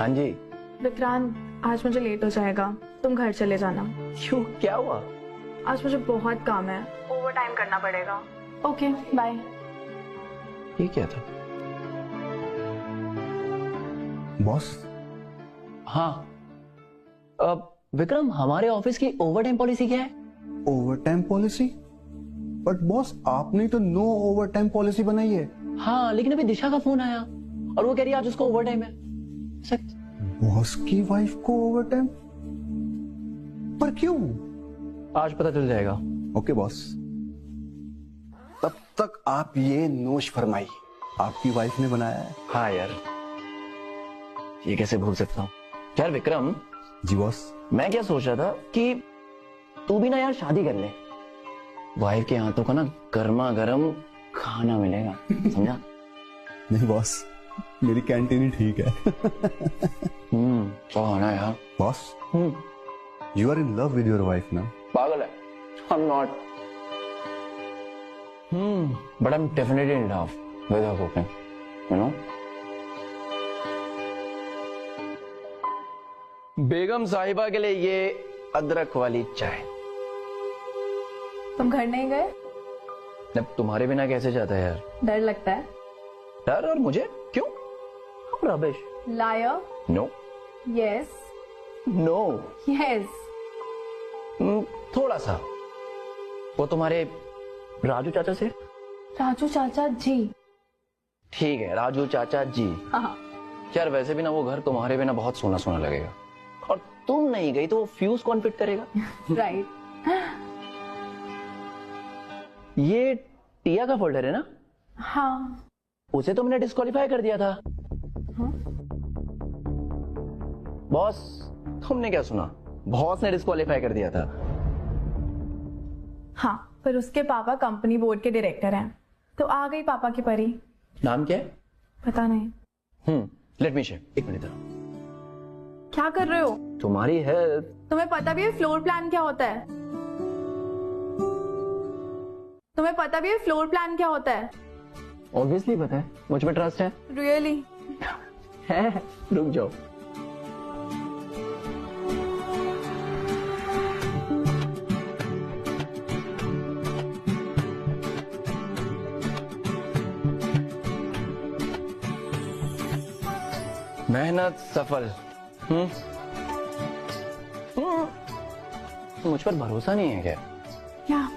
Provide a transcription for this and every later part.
हाँ जी। विक्रांत, आज मुझे लेट हो जाएगा, तुम घर चले जाना। क्यों, क्या हुआ? आज मुझे बहुत काम है, ओवर टाइम करना पड़ेगा। Okay, bye. ये क्या था? बॉस। हाँ विक्रम, हमारे ऑफिस की ओवर टाइम पॉलिसी क्या है? Over time policy? But boss, आपने तो नो ओवर टाइम पॉलिसी बनाई है। हाँ, लेकिन अभी दिशा का फोन आया और वो कह रही है आज उसको ओवर टाइम है। सच? बॉस की वाइफ को ओवर टाइम? पर क्यों? आज पता चल जाएगा। Okay boss. तब तक आप ये नोश फरमाइए, आपकी वाइफ ने बनाया है। हाँ यार, ये कैसे भूल सकता हूँ। यार विक्रम। जी बॉस। मैं क्या सोच रहा था कि तू भी ना यार शादी कर ले, वाइफ के हाथों का ना गर्मा गर्म खाना मिलेगा, समझा? नहीं बॉस, मेरी कैंटीन ही ठीक है। तो आना यार। Boss, you are in love with your wife ना? पागल है, I'm not. But I'm definitely in love with her cooking, you know? बेगम साहिबा के लिए ये अदरक वाली चाय। तुम घर नहीं गए? अब तुम्हारे बिना कैसे जाता है यार? डर लगता है? डर? और मुझे क्यों? Rubbish. Liar. No. Yes. No. Yes. थोड़ा सा। वो तुम्हारे राजू चाचा से? राजू चाचा जी। ठीक है, राजू चाचा जी। हाँ। यार वैसे भी ना वो घर तुम्हारे बिना बहुत सोना सोना लगेगा, और तुम नहीं गई तो वो फ्यूज कौन फिट करेगा? राइट। ये टिया का फोल्डर है ना? हाँ। उसे तो मैंने डिस्क्वालीफाई कर दिया था। हाँ? बॉस, तुमने क्या सुना? बॉस ने डिस्क्वालीफाई कर दिया था। हाँ, पर उसके पापा कंपनी बोर्ड के डायरेक्टर हैं, तो आ गई पापा की परी। नाम क्या है? पता नहीं। लेट मी चेक, एक मिनट। क्या कर रहे हो? तुम्हारी हेल्प। तुम्हें पता भी है फ्लोर प्लान क्या होता है? तुम्हें पता भी है फ्लोर प्लान क्या होता है? ऑब्वियसली पता है, मुझ पे ट्रस्ट है। रियली? है। रुक जाओ। मेहनत सफल। मुझ पर भरोसा नहीं है क्या? क्या?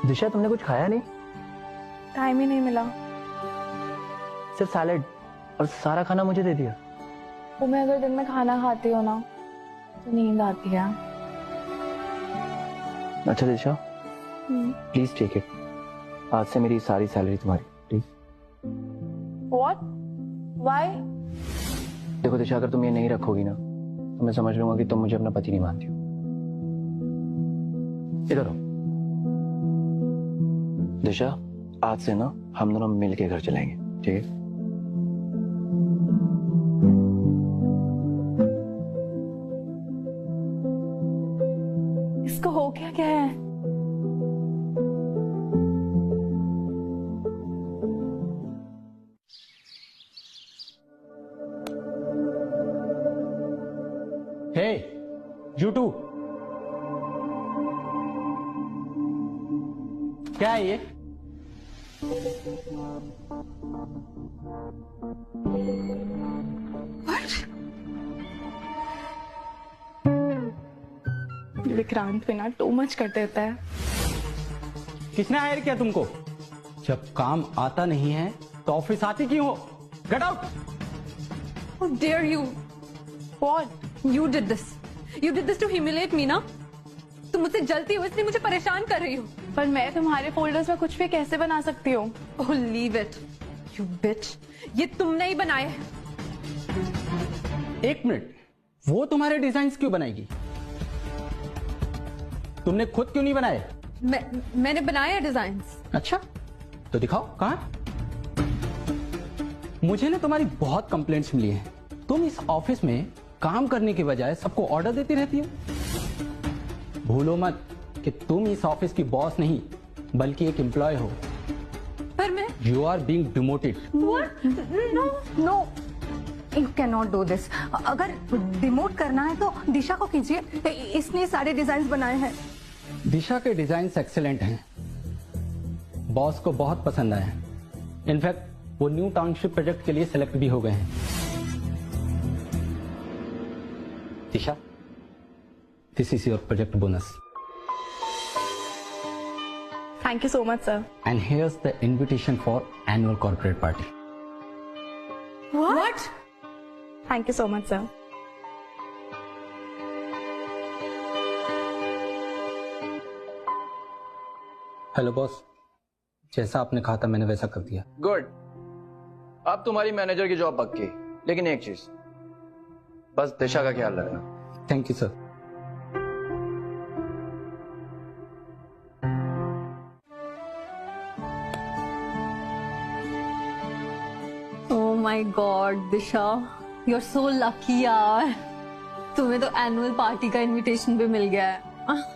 दिशा, तुमने कुछ खाया नहीं? टाइम ही नहीं मिला। सिर्फ सैलेड, और सारा खाना मुझे दे दिया। तुम्हें अगर दिन में खाना खाती हो ना तो नींद आती है। अच्छा दिशा, प्लीज टेक इट। आज से मेरी सारी सैलरी तुम्हारी, प्लीज। What? Why? देखो दिशा, अगर तुम ये नहीं रखोगी ना तो मैं समझ लूंगा कि तुम मुझे अपना पति नहीं मानती हो। इधर आओ। दिशा, आज से ना हम दोनों मिल के घर चलेंगे, ठीक है? इसको हो क्या क्या है? हे, you too. क्या है ये? विक्रांत बिना टू मच कर देता है। किसने हायर किया तुमको? जब काम आता नहीं है तो ऑफिस आती क्यों हो? Get out! How dare you? What? You did this. You did this to humiliate me, ना? तुम मुझसे जलती हो इसलिए मुझे परेशान कर रही हो। पर मैं तुम्हारे फोल्डर्स में कुछ भी कैसे बना सकती हूँ? Oh, leave it. You bitch. ये तुमने ही बनाए हैं। एक मिनट, वो तुम्हारे डिजाइन्स क्यों बनाएगी? तुमने खुद क्यों नहीं बनाए? मैंने बनाए हैं डिजाइन्स। अच्छा, तो दिखाओ कहाँ? मुझे ना तुम्हारी बहुत कंप्लेंट्स मिली हैं। तुम इस ऑफिस में काम करने के बजाय सबको ऑर्डर देती रहती हो। भूलो मत कि तुम इस ऑफिस की बॉस नहीं बल्कि एक एम्प्लॉय हो। पर मैं you are being demoted. What? No. No you can not do this. अगर डिमोट करना है तो दिशा को कीजिए, इसने सारे डिजाइन बनाए हैं। दिशा के डिजाइन एक्सेलेंट हैं, बॉस को बहुत पसंद आए हैं। इनफैक्ट वो न्यू टाउनशिप प्रोजेक्ट के लिए सिलेक्ट भी हो गए हैं। Disha, this is your project bonus thank you so much sir. And here's the invitation for annual corporate party. What? Thank you so much sir. Hello boss, जैसा आपने कहा था मैंने वैसा कर दिया। गुड। अब तुम्हारी मैनेजर की जॉब पक्की, लेकिन एक चीज, बस दिशा का ख्याल रखना। Thank you sir. Oh my God, Disha, you're so lucky यार। तुम्हें तो एनुअल पार्टी का इनविटेशन भी मिल गया है।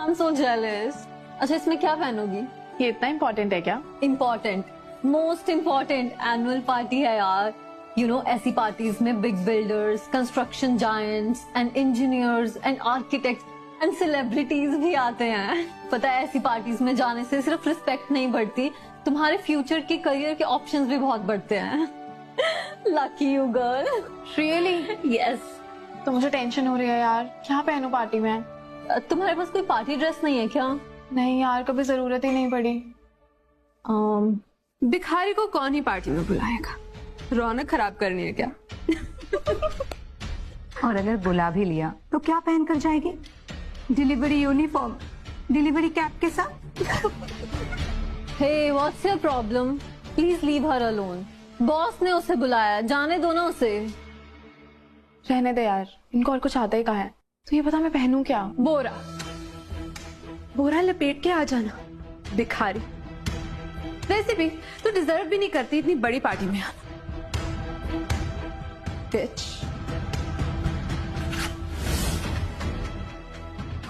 I'm so jealous। अच्छा, इसमें क्या पहनोगी? ये इतना इम्पोर्टेंट है क्या? Important, most important annual party है यार। यू नो, ऐसी पार्टीज में big builders, construction giants and engineers and architects and celebrities भी आते हैं। पता है, ऐसी पार्टीज में जाने से सिर्फ रिस्पेक्ट नहीं बढ़ती, तुम्हारे फ्यूचर के करियर के ऑप्शंस भी बहुत बढ़ते हैं। Lucky you girl. Really? Yes. तो मुझे टेंशन हो रही है यार, क्या पहनूं पार्टी में? तुम्हारे पास कोई पार्टी ड्रेस नहीं है क्या? नहीं यार, कभी जरूरत ही नहीं पड़ी। भिखारी को कौन ही पार्टी में बुलाएगा? रौनक खराब करनी है क्या? और अगर बुला भी लिया तो क्या पहन कर जाएगी? डिलीवरी यूनिफॉर्म, डिलीवरी कैप के साथ? Hey, what's your problem? Please leave her alone. Boss ने उसे बुलाया, जाने दो ना उसे। रहने दे यार, इनको और कुछ आता ही कहाँ है। तो ये बता मैं पहनूं क्या? बोरा। बोरा लपेट के आ जाना। भिखारी। वैसे भी तू डिजर्व भी नहीं करती इतनी बड़ी पार्टी में आना। Bitch.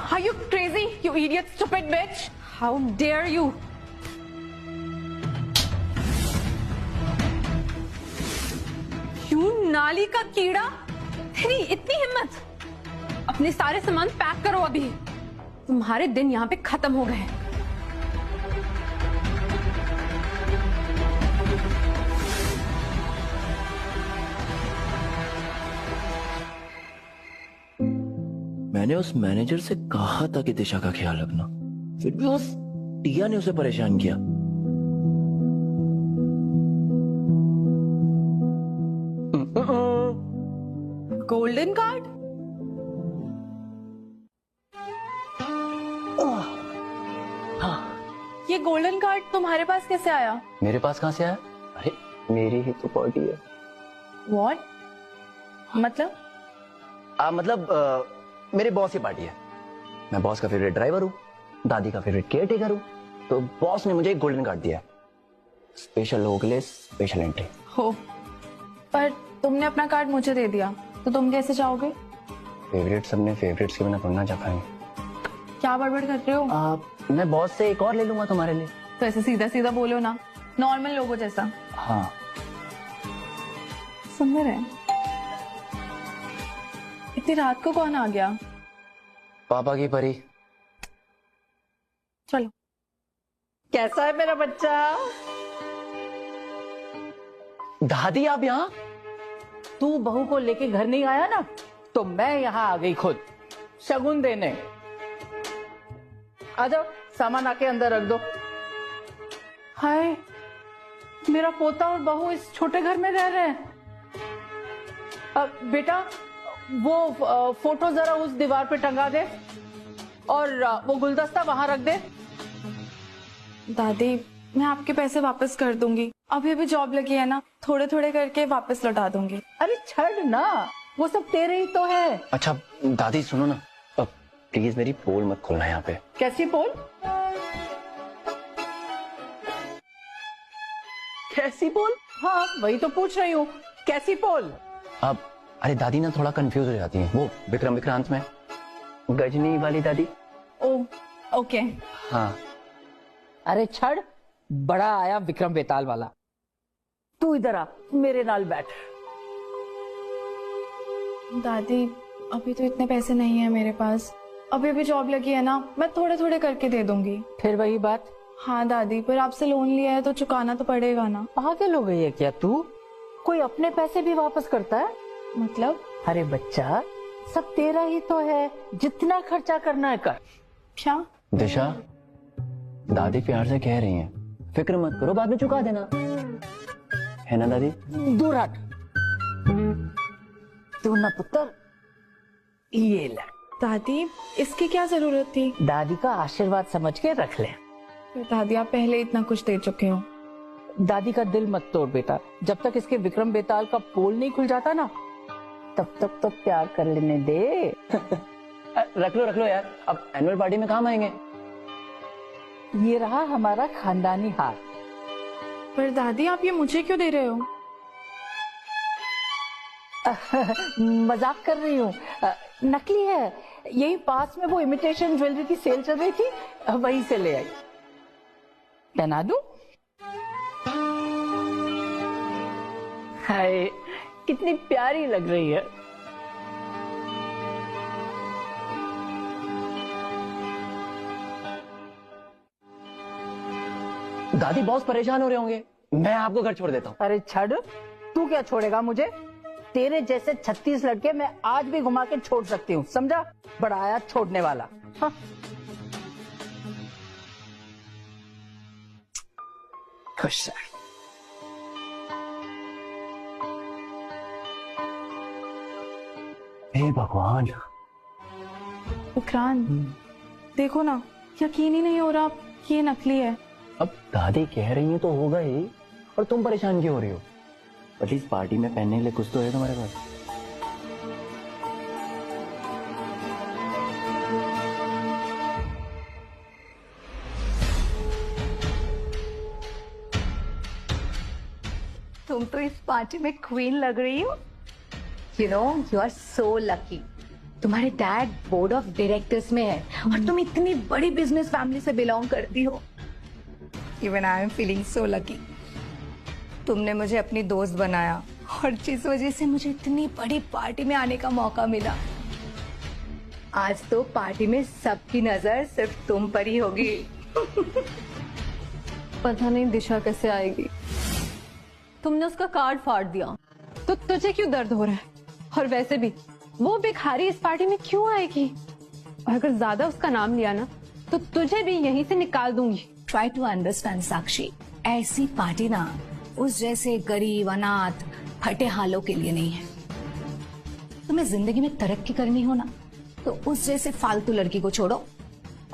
Are you crazy, you idiot, stupid bitch? How dare you? You नाली का कीड़ा, तेरी इतनी हिम्मत! अपने सारे सामान पैक करो अभी, तुम्हारे दिन यहाँ पे खत्म हो गए। मैंने उस मैनेजर से कहा था कि दिशा का ख्याल रखना, फिर भी उस टिया ने उसे परेशान किया। Golden card? ये गोल्डन कार्ड तुम्हारे पास कैसे आया? मेरे पास कहां से आया? अरे मेरी ही तो पार्टी है। What? मतलब? मेरे बॉस की पार्टी है। मैं बॉस का फेवरेट ड्राइवर हूँ, दादी का फेवरेट केयर टेकर हूँ, तो बॉस ने मुझे एक गोल्डन कार्ड दिया है, स्पेशल लोगों के लिए स्पेशल एंट्री। हो, पर तुमने अपना कार्ड मुझे दे दिया, तो तुम कैसे जाओगे? फेवरेट सबने फेवरेट्स के बिना थोड़ा जा पाएंगे। क्या बड़बड़ कर रहे हो? मैं बॉस से एक और ले लूंगा तुम्हारे लिए। तो ऐसे सीधा सीधा बोलो ना, नॉर्मल लोगों जैसा। हाँ। सुंदर है। इतनी रात को कौन आ गया? पापा की परी। चलो। कैसा है मेरा बच्चा? दादी आप यहाँ? तू बहू को लेके घर नहीं आया ना, तो मैं यहाँ आ गई खुद शगुन देने। आ जाओ, सामान आके अंदर रख दो। हाय, मेरा पोता और बहू इस छोटे घर में रह रहे हैं। बेटा, वो फोटो जरा उस दीवार पे टंगा दे और वो गुलदस्ता वहां रख दे। दादी, मैं आपके पैसे वापस कर दूंगी। अभी अभी जॉब लगी है ना, थोड़े थोड़े करके वापस लौटा दूंगी। अरे छड़ ना, वो सब तेरे ही तो है। अच्छा दादी सुनो ना, प्लीज मेरी पोल मत खोलना यहाँ पे। कैसी पोल? कैसी पोल? हाँ, वही तो पूछ रही हूँ, कैसी पोल? अब अरे दादी ना थोड़ा कंफ्यूज हो जाती हैं, वो विक्रम विक्रांत में गजनी वाली दादी, ओ ओके। हाँ अरे छड़, बड़ा आया विक्रम बेताल वाला। तू इधर आ, मेरे नाल बैठ। दादी अभी तो इतने पैसे नहीं है मेरे पास। अभी अभी जॉब लगी है ना, मैं थोड़े थोड़े करके दे दूंगी। फिर वही बात, हाँ दादी, पर आपसे लोन लिया है तो चुकाना तो पड़ेगा ना। पागल हो गई है क्या तू? कोई अपने पैसे भी वापस करता है? मतलब? अरे बच्चा, सब तेरा ही तो है, जितना खर्चा करना है कर। क्या? दिशा, दादी प्यार से कह रही हैं, फिक्र मत करो, बाद में चुका देना, है ना दादी? दूर हट। तू ना पुत्र, ये ले। दादी इसकी क्या जरूरत थी? दादी का आशीर्वाद समझ के रख ले। पर दादी आप पहले इतना कुछ दे चुके हो। दादी का दिल मत तोड़ बेटा, जब तक इसके विक्रम बेताल का पोल नहीं खुल जाता ना, तब तक तो प्यार कर लेने दे। रख लो यार, अब एनुअल पार्टी में काम आएंगे। ये रहा हमारा खानदानी हार। पर दादी आप ये मुझे क्यों दे रहे हो? मजाक कर रही हूँ, नकली है। यही पास में वो इमिटेशन ज्वेलरी की सेल चल रही थी, वहीं से ले आई। पहना दूं? हाय, कितनी प्यारी लग रही है। दादी बॉस परेशान हो रहे होंगे, मैं आपको घर छोड़ देता हूँ। अरे छड़, तू क्या छोड़ेगा मुझे? तेरे जैसे 36 लड़के मैं आज भी घुमा के छोड़ सकती हूँ, समझा? बड़ा आया छोड़ने वाला। हाँ। खुश रह। हे भगवान। विक्रांत देखो ना, यकीन ही नहीं हो रहा कि ये नकली है। अब दादी कह रही है तो होगा ही, और तुम परेशान क्यों हो रही हो? प्लीज पार्टी में पहनने के लिए कुछ तो है तुम्हारे पास। तुम तो इस पार्टी में क्वीन लग रही हो। You know, you are so lucky. तुम्हारे डैड बोर्ड ऑफ डायरेक्टर्स में है और तुम इतनी बड़ी बिजनेस फैमिली से बिलोंग करती हो। Even I am feeling so lucky. तुमने मुझे अपनी दोस्त बनाया और जिस वजह से मुझे इतनी बड़ी पार्टी में आने का मौका मिला। आज तो पार्टी में सबकी नजर सिर्फ तुम पर ही होगी। पता नहीं दिशा कैसे आएगी। तुमने उसका कार्ड फाड़ दिया। तो तुझे क्यों दर्द हो रहा है? और वैसे भी वो भिखारी इस पार्टी में क्यों आएगी? और अगर ज्यादा उसका नाम लिया ना तो तुझे भी यहीं से निकाल दूंगी। ट्राई टू अंडरस्टैंड साक्षी, ऐसी पार्टी ना उस जैसे गरीब अनाथ फटे हालों के लिए नहीं है। तुम्हें जिंदगी में तरक्की करनी हो ना तो उस जैसे फालतू लड़की को छोड़ो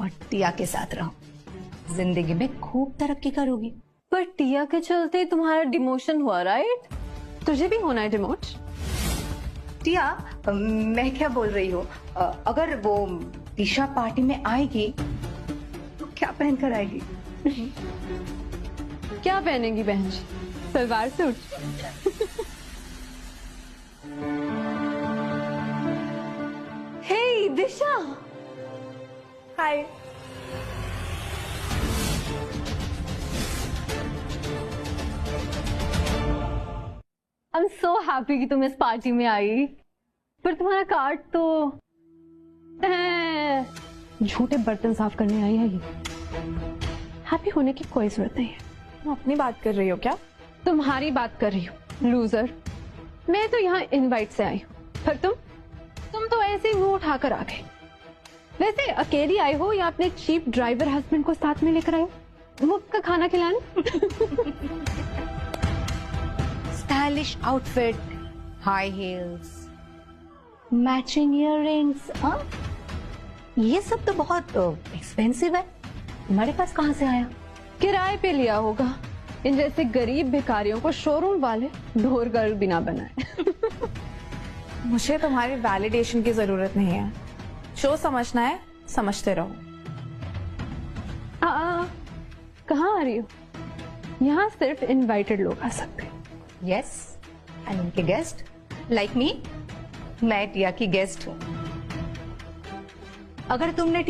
और टिया के साथ रहो। जिंदगी में खूब तरक्की करोगी। पर टिया के चलते तुम्हारा डिमोशन हुआ, राइट? तुझे भी होना है डिमोट? टिया, मैं क्या बोल रही हूँ, अगर वो दिशा पार्टी में आएगी तो क्या पहन कर आएगी? क्या पहनेगी बहन जी? Salwar suit? Hey Disha, hi. I am so happy कि तुम इस पार्टी में आई। पर तुम्हारा कार्ड तो झूठे बर्तन साफ करने आई है ये। हैप्पी होने की कोई जरूरत नहीं है। तुम अपनी बात कर रही हो क्या? तुम्हारी बात कर रही हूँ लूजर। मैं तो यहाँ इनवाइट से आई हूँ, पर तुम तो ऐसे ही मुंह उठाकर आ गए। वैसे अकेली आई हो या अपने चीप ड्राइवर हस्बैंड को साथ में लेकर आई हो मुफ्त का खाना खिलाने? Stylish outfit, high heels, matching earrings, ये सब तो बहुत एक्सपेंसिव है। तुम्हारे पास कहाँ से आया? किराए पे लिया होगा। इन जैसे गरीब भिखारियों को शोरूम वाले ढोर गर्ल बिना बनाए। मुझे तुम्हारी वैलिडेशन की जरूरत नहीं है। शो समझना है, समझते रहो। कहाँ आ रही हो? यहाँ सिर्फ इनवाइटेड लोग आ सकते हैं। यस, एंड उनके गेस्ट लाइक मी, मैं टिया की गेस्ट हूँ। अगर तुमने